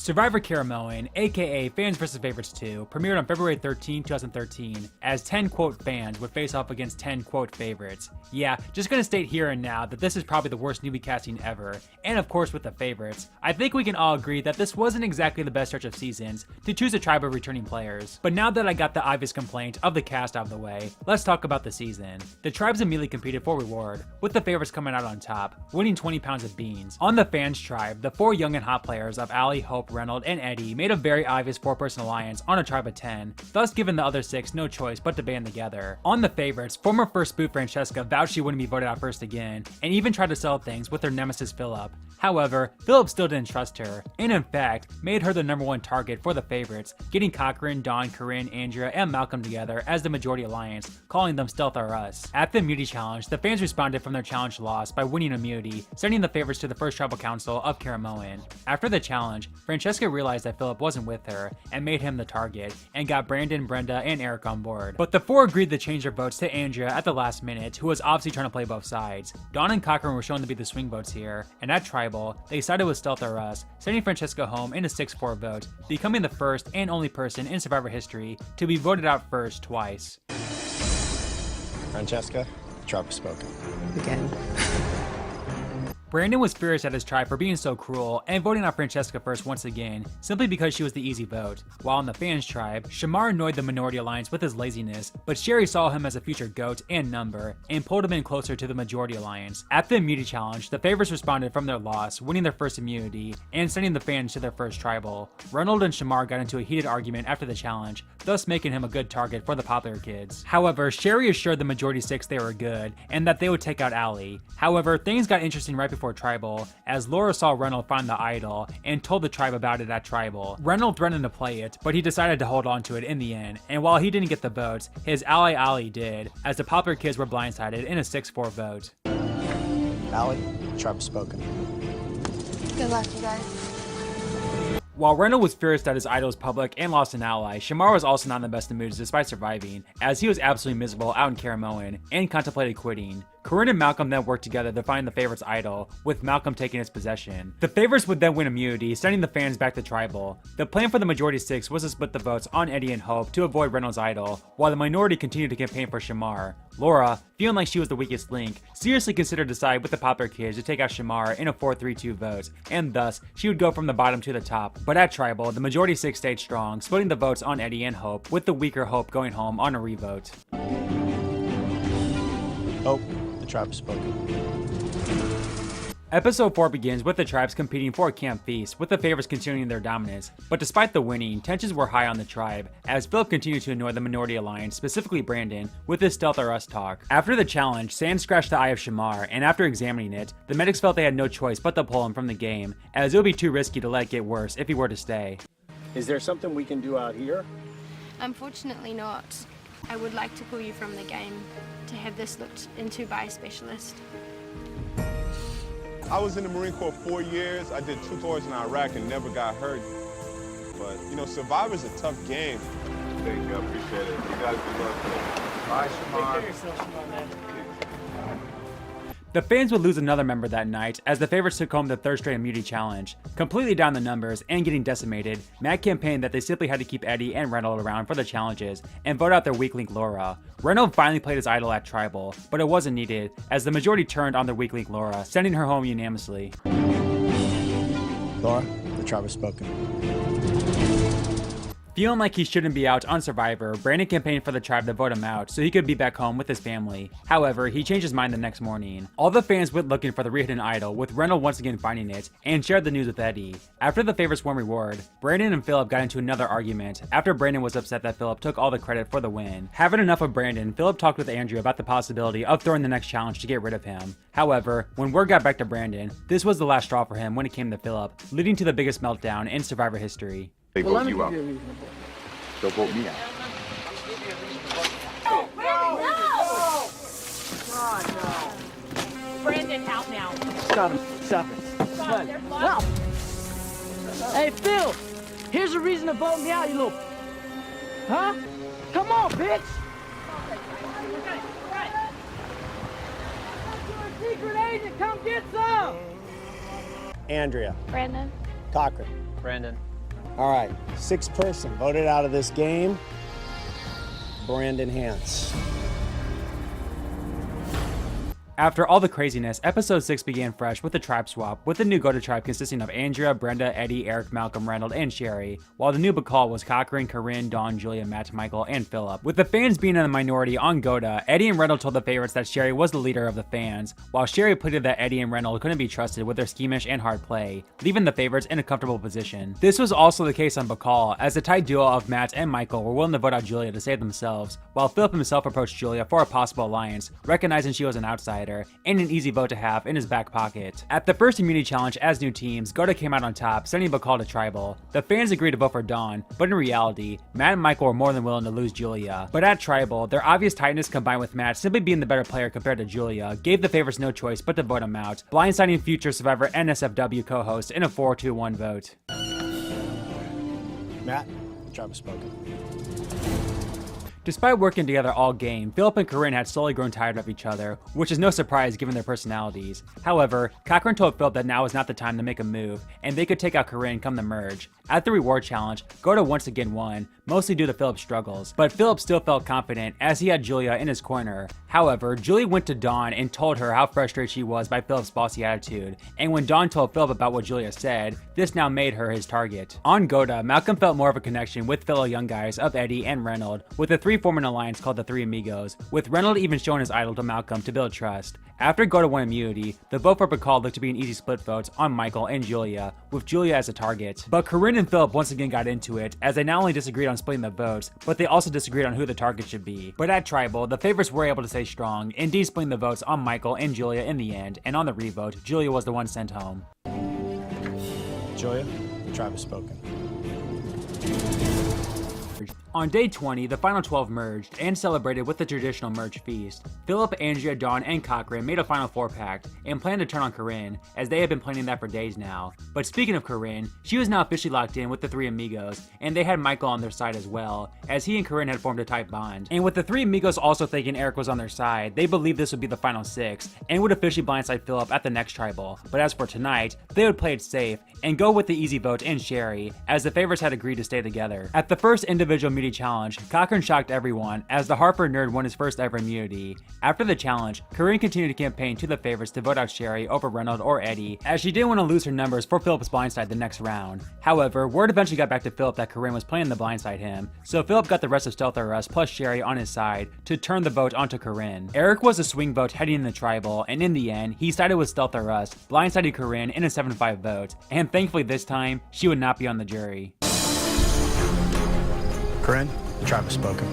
Survivor Caramoan, aka Fans vs. Favorites 2, premiered on February 13, 2013, as 10 quote fans would face off against 10 quote favorites. Yeah, just gonna state here and now that this is probably the worst newbie casting ever, and of course with the favorites. I think we can all agree that this wasn't exactly the best stretch of seasons to choose a tribe of returning players. But now that I got the obvious complaint of the cast out of the way, let's talk about the season. The tribes immediately competed for reward, with the favorites coming out on top, winning 20 pounds of beans. On the fans tribe, the 4 young and hot players of Allie, Hope, Reynolds, and Eddie made a very obvious 4-person alliance on a tribe of 10, thus giving the other 6 no choice but to band together. On the favorites, former first boot Francesca vowed she wouldn't be voted out first again, and even tried to sell things with her nemesis Philip. However, Philip still didn't trust her, and in fact, made her the #1 target for the favorites, getting Cochran, Dawn, Corinne, Andrea, and Malcolm together as the majority alliance, calling them Stealth or Us. At the immunity challenge, the fans responded from their challenge loss by winning immunity, sending the favorites to the first tribal council of Caramoan. After the challenge, Francesca realized that Philip wasn't with her, and made him the target, and got Brandon, Brenda, and Eric on board. But the 4 agreed to change their votes to Andrea at the last minute, who was obviously trying to play both sides. Dawn and Cochran were shown to be the swing votes here, and at tribal, they sided with Stealth or Us, sending Francesca home in a 6-4 vote, becoming the first and only person in Survivor history to be voted out first twice. Francesca, the tribe has spoken. Again. Brandon was furious at his tribe for being so cruel and voting out Francesca first once again, simply because she was the easy vote. While on the fans tribe, Shamar annoyed the minority alliance with his laziness, but Sherry saw him as a future GOAT and number, and pulled him in closer to the majority alliance. At the immunity challenge, the favorites responded from their loss, winning their first immunity, and sending the fans to their first tribal. Reynolds and Shamar got into a heated argument after the challenge, thus making him a good target for the popular kids. However, Sherry assured the majority 6 they were good, and that they would take out Allie. However, things got interesting right before tribal, as Laura saw Reynolds find the idol and told the tribe about it at tribal. Reynolds threatened to play it, but he decided to hold on to it in the end, and while he didn't get the votes, his ally Allie did, as the popular kids were blindsided in a 6-4 vote. Allie, the tribe has spoken. Good luck, you guys. While Reynolds was furious that his idol was public and lost an ally, Shamar was also not in the best of moods despite surviving, as he was absolutely miserable out in Caramoan and contemplated quitting. Corinne and Malcolm then worked together to find the favorites' idol, with Malcolm taking its possession. The favorites would then win immunity, sending the fans back to tribal. The plan for the majority 6 was to split the votes on Eddie and Hope to avoid Reynolds' idol, while the minority continued to campaign for Shamar. Laura, feeling like she was the weakest link, seriously considered to side with the popular kids to take out Shamar in a 4-3-2 vote, and thus, she would go from the bottom to the top. But at tribal, the majority 6 stayed strong, splitting the votes on Eddie and Hope, with the weaker Hope going home on a revote. Hope, the tribe has spoken. Episode 4 begins with the tribes competing for a camp feast, with the favorites continuing their dominance. But despite the winning, tensions were high on the tribe, as Philip continued to annoy the minority alliance, specifically Brandon, with his Stealth or Us talk. After the challenge, Sand scratched the eye of Shamar, and after examining it, the medics felt they had no choice but to pull him from the game, as it would be too risky to let it get worse if he were to stay. Is there something we can do out here? Unfortunately not. I would like to pull you from the game to have this looked into by a specialist. I was in the Marine Corps 4 years. I did 2 tours in Iraq and never got hurt. But, you know, Survivor's a tough game. Thank you, I appreciate it. You guys be lucky. Bye, Shamar. Take care of yourself, Shamar, man. The fans would lose another member that night, as the favorites took home the 3rd straight immunity challenge. Completely down the numbers and getting decimated, Matt campaigned that they simply had to keep Eddie and Reynolds around for the challenges and vote out their weak link Laura. Reynolds finally played his idol at tribal, but it wasn't needed, as the majority turned on their weak link Laura, sending her home unanimously. Laura, the tribe has spoken. Feeling like he shouldn't be out on Survivor, Brandon campaigned for the tribe to vote him out so he could be back home with his family. However, he changed his mind the next morning. All the fans went looking for the re-hidden idol, with Reynolds once again finding it, and shared the news with Eddie. After the favorites won reward, Brandon and Philip got into another argument after Brandon was upset that Philip took all the credit for the win. Having enough of Brandon, Philip talked with Andrea about the possibility of throwing the next challenge to get rid of him. However, when word got back to Brandon, this was the last straw for him when it came to Philip, leading to the biggest meltdown in Survivor history. They vote you out. They'll vote me out. Oh, Brandon, no! God, no. Brandon, out now. Stop it. Stop it. Stop. Hey, Phil! Here's a reason to vote me out, you little... Huh? Come on, bitch! You're a secret agent! Come get some! Andrea. Brandon. Cochran. Brandon. All right, sixth person voted out of this game, Brandon Hance. After all the craziness, episode 6 began fresh with the tribe swap, with the new Go-To tribe consisting of Andrea, Brenda, Eddie, Eric, Malcolm, Reynold, and Sherry, while the new Bacall was Cochran, Corinne, Dawn, Julia, Matt, Michael, and Philip. With the fans being in the minority on Go-To, Eddie and Reynold told the favorites that Sherry was the leader of the fans, while Sherry pleaded that Eddie and Reynold couldn't be trusted with their schemish and hard play, leaving the favorites in a comfortable position. This was also the case on Bacall, as the tight duo of Matt and Michael were willing to vote out Julia to save themselves, while Philip himself approached Julia for a possible alliance, recognizing she was an outsider, and an easy vote to have in his back pocket. At the first immunity challenge as new teams, Go-To came out on top, sending Bacall to Tribal. The fans agreed to vote for Dawn, but in reality, Matt and Michael were more than willing to lose Julia. But at Tribal, their obvious tightness combined with Matt simply being the better player compared to Julia gave the favorites no choice but to vote him out, blindsiding future Survivor NSFW co-host in a 4-2-1 vote. Matt, the tribe has spoken. Despite working together all game, Philip and Corinne had slowly grown tired of each other, which is no surprise given their personalities. However, Cochran told Philip that now was not the time to make a move, and they could take out Corinne come the merge. At the reward challenge, Go-To once again won, mostly due to Philip's struggles, but Philip still felt confident as he had Julia in his corner. However, Julia went to Dawn and told her how frustrated she was by Philip's bossy attitude, and when Dawn told Philip about what Julia said, this now made her his target. On Go-To, Malcolm felt more of a connection with fellow young guys of Eddie and Reynold, with the three forming an alliance called the Three Amigos, with Reynold even showing his idol to Malcolm to build trust. After Go-To won immunity, the vote for Bacall looked to be an easy split vote on Michael and Julia, with Julia as a target. But Corinne and Philip once again got into it, as they not only disagreed on splitting the votes, but they also disagreed on who the target should be. But at Tribal, the favorites were able to stay strong, indeed splitting the votes on Michael and Julia in the end, and on the revote, Julia was the one sent home. Julia, the tribe has spoken. On day 20, the final 12 merged and celebrated with the traditional merge feast. Philip, Andrea, Dawn, and Cochran made a final 4 pact and planned to turn on Corinne, as they had been planning that for days now. But speaking of Corinne, she was now officially locked in with the Three Amigos, and they had Michael on their side as well, as he and Corinne had formed a tight bond. And with the Three Amigos also thinking Eric was on their side, they believed this would be the final 6, and would officially blindside Philip at the next Tribal. But as for tonight, they would play it safe, and go with the easy vote in Sherry, as the favorites had agreed to stay together. At the first individual immunity challenge, Cochran shocked everyone, as the Harper nerd won his first ever immunity. After the challenge, Corinne continued to campaign to the favorites to vote out Sherry over Reynold or Eddie, as she didn't want to lose her numbers for Philip's blindside the next round. However, word eventually got back to Philip that Corinne was planning to blindside him, so Philip got the rest of Stealth or Us plus Sherry on his side to turn the vote onto Corinne. Eric was a swing vote heading in the Tribal, and in the end, he sided with Stealth or Us, blindsiding Corinne in a 7-5 vote, and thankfully this time, she would not be on the jury. Corinne, the tribe has spoken.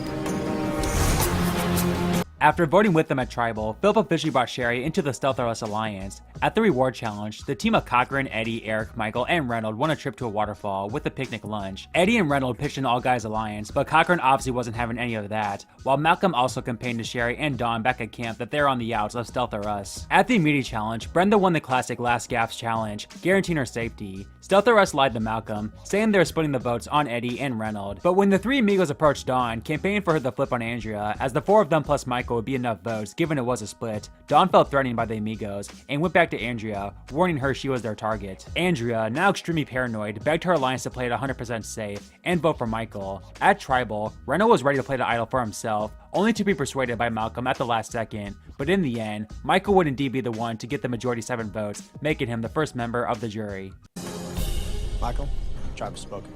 After voting with them at Tribal, Philip officially brought Sherry into the Stealth or Us alliance. At the reward challenge, the team of Cochran, Eddie, Eric, Michael, and Reynold won a trip to a waterfall with a picnic lunch. Eddie and Reynold pitched an all-guys alliance, but Cochran obviously wasn't having any of that, while Malcolm also campaigned to Sherry and Dawn back at camp that they're on the outs of Stealth or Us. At the immunity challenge, Brenda won the classic Last Gaps challenge, guaranteeing her safety. Stealth or Us lied to Malcolm, saying they were splitting the votes on Eddie and Reynold. But when the Three Amigos approached Dawn, campaigning for her to flip on Andrea, as the 4 of them plus Michael would be enough votes given it was a split, Dawn felt threatened by the Amigos and went back to Andrea, warning her she was their target. Andrea, now extremely paranoid, begged her alliance to play it 100% safe and vote for Michael. At Tribal, Reynold was ready to play the idol for himself, only to be persuaded by Malcolm at the last second, but in the end, Michael would indeed be the one to get the majority 7 votes, making him the first member of the jury. Michael, the tribe has spoken.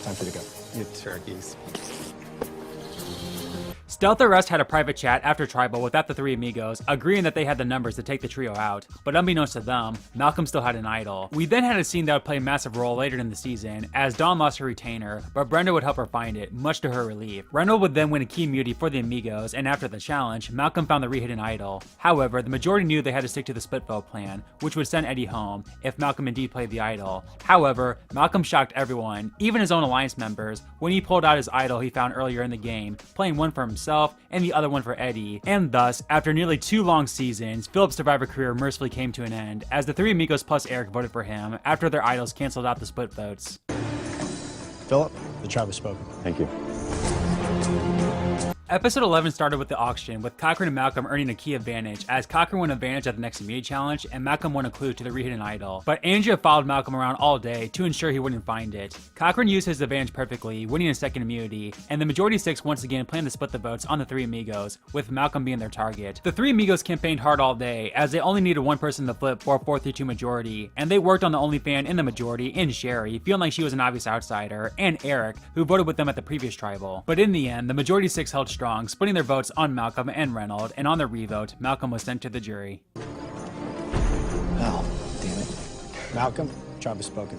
Time for you to go. You turkeys. Stealth or Us had a private chat after Tribal without the Three Amigos, agreeing that they had the numbers to take the trio out, but unbeknownst to them, Malcolm still had an idol. We then had a scene that would play a massive role later in the season, as Dawn lost her retainer, but Brenda would help her find it, much to her relief. Reynold would then win a key immunity for the Amigos, and after the challenge, Malcolm found the re-hidden idol. However, the majority knew they had to stick to the split vote plan, which would send Eddie home, if Malcolm indeed played the idol. However, Malcolm shocked everyone, even his own alliance members, when he pulled out his idol he found earlier in the game, playing one for himself and the other one for Eddie. And thus, after nearly 2 long seasons, Philip's Survivor career mercifully came to an end, as the Three Amigos plus Eric voted for him after their idols canceled out the split votes. Philip, the tribe has spoken. Thank you. Episode 11 started with the auction, with Cochran and Malcolm earning a key advantage, as Cochran won advantage at the next immunity challenge, and Malcolm won a clue to the re-hidden idol. But Andrea followed Malcolm around all day to ensure he wouldn't find it. Cochran used his advantage perfectly, winning a second immunity, and the majority 6 once again planned to split the votes on the 3 amigos, with Malcolm being their target. The 3 amigos campaigned hard all day, as they only needed one person to flip for a 4-3-2 majority, and they worked on the only fan in the majority, in Sherry, feeling like she was an obvious outsider, and Eric, who voted with them at the previous tribal. But in the end, the majority 6 held strong, splitting their votes on Malcolm and Reynolds, and on their revote, Malcolm was sent to the jury. Oh, damn it. Malcolm, tribe has spoken.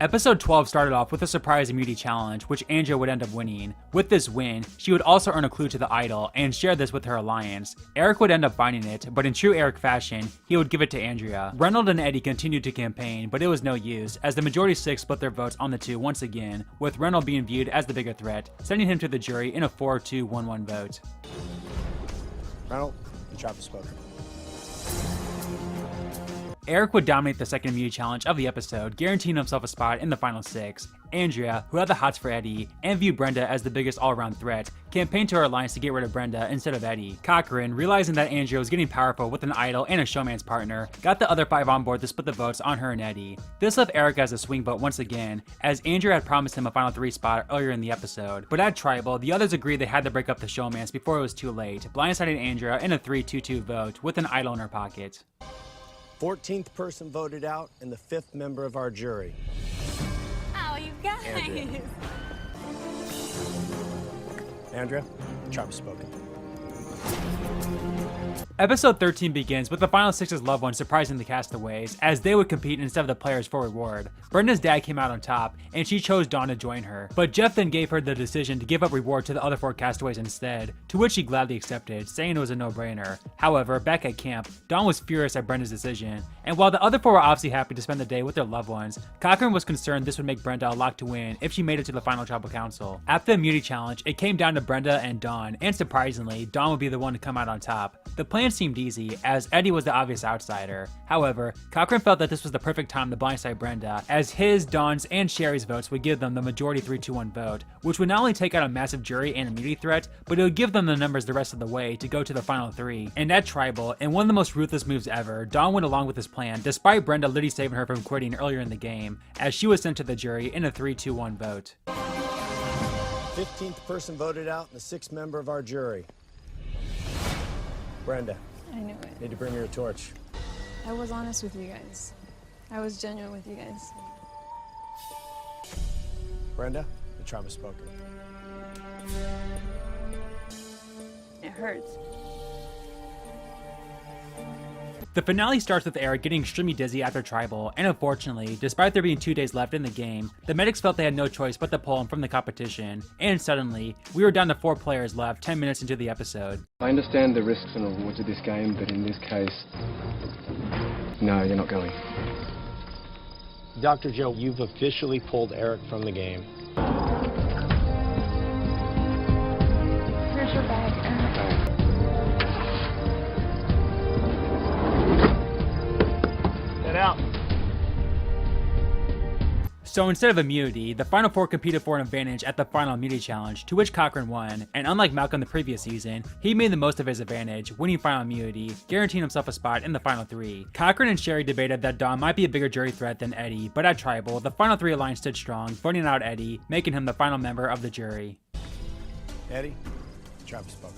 Episode 12 started off with a surprise immunity challenge, which Andrea would end up winning. With this win, she would also earn a clue to the idol and share this with her alliance. Eric would end up finding it, but in true Eric fashion, he would give it to Andrea. Reynolds and Eddie continued to campaign, but it was no use, as the majority 6 split their votes on the 2 once again, with Reynolds being viewed as the bigger threat, sending him to the jury in a 4-2-1-1 vote. Reynolds, the tribe has spoken. Eric would dominate the second immunity challenge of the episode, guaranteeing himself a spot in the final 6. Andrea, who had the hots for Eddie, and viewed Brenda as the biggest all-around threat, campaigned to her alliance to get rid of Brenda instead of Eddie. Cochran, realizing that Andrea was getting powerful with an idol and a showman's partner, got the other 5 on board to split the votes on her and Eddie. This left Eric as a swing vote once again, as Andrea had promised him a final 3 spot earlier in the episode. But at Tribal, the others agreed they had to break up the showmans before it was too late, blindsiding Andrea in a 3-2-2 vote with an idol in her pocket. 14th person voted out and the 5th member of our jury. Oh, you guys. Andrea, the tribe has spoken. Episode 13 begins with the final 6's loved ones surprising the castaways, as they would compete instead of the players for reward. Brenda's dad came out on top, and she chose Dawn to join her. But Jeff then gave her the decision to give up reward to the other 4 castaways instead, to which she gladly accepted, saying it was a no-brainer. However, back at camp, Dawn was furious at Brenda's decision, and while the other 4 were obviously happy to spend the day with their loved ones, Cochran was concerned this would make Brenda a lock to win if she made it to the final tribal council. After the immunity challenge, it came down to Brenda and Dawn, and surprisingly, Dawn would be the one to come out on top. The plan seemed easy, as Eddie was the obvious outsider. However, Cochran felt that this was the perfect time to blindside Brenda, as his, Dawn's, and Sherry's votes would give them the majority 3-2-1 vote, which would not only take out a massive jury and immunity threat, but it would give them the numbers the rest of the way to go to the final 3. And at Tribal, in one of the most ruthless moves ever, Dawn went along with this plan, despite Brenda literally saving her from quitting earlier in the game, as she was sent to the jury in a 3-2-1 vote. 15th person voted out and the 6th member of our jury. Brenda. I knew it. Need to bring me your torch. I was honest with you guys. I was genuine with you guys. Brenda, the tribe has spoken. It hurts. The finale starts with Eric getting extremely dizzy after Tribal, and unfortunately, despite there being 2 days left in the game, the medics felt they had no choice but to pull him from the competition, and suddenly, we were down to 4 players left 10 minutes into the episode. I understand the risks and rewards of this game, but in this case, no, you're not going. Dr. Joe, you've officially pulled Eric from the game. Here's your bag, Eric. Out. So instead of immunity, the final 4 competed for an advantage at the final immunity challenge, to which Cochran won, and unlike Malcolm the previous season, he made the most of his advantage, winning final immunity, guaranteeing himself a spot in the final 3. Cochran and Sherry debated that Dawn might be a bigger jury threat than Eddie, but at Tribal, the final 3 alliance stood strong, voting out Eddie, making him the final member of the jury. Eddie, the tribe has spoken.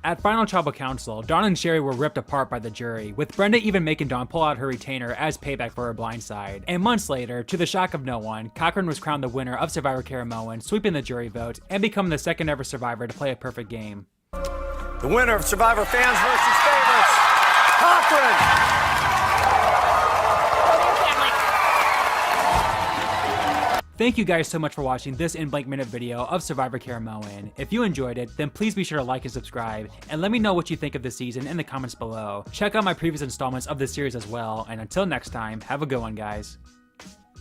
At Final Tribal Council, Dawn and Sherry were ripped apart by the jury, with Brenda even making Dawn pull out her retainer as payback for her blindside. And months later, to the shock of no one, Cochran was crowned the winner of Survivor Caramoan, sweeping the jury vote, and becoming the second ever survivor to play a perfect game. The winner of Survivor Fans versus Favorites, Cochran! Thank you guys so much for watching this in blank minute video of Survivor Caramoan. If you enjoyed it, then please be sure to like and subscribe, and let me know what you think of this season in the comments below. Check out my previous installments of this series as well, and until next time, have a good one, guys.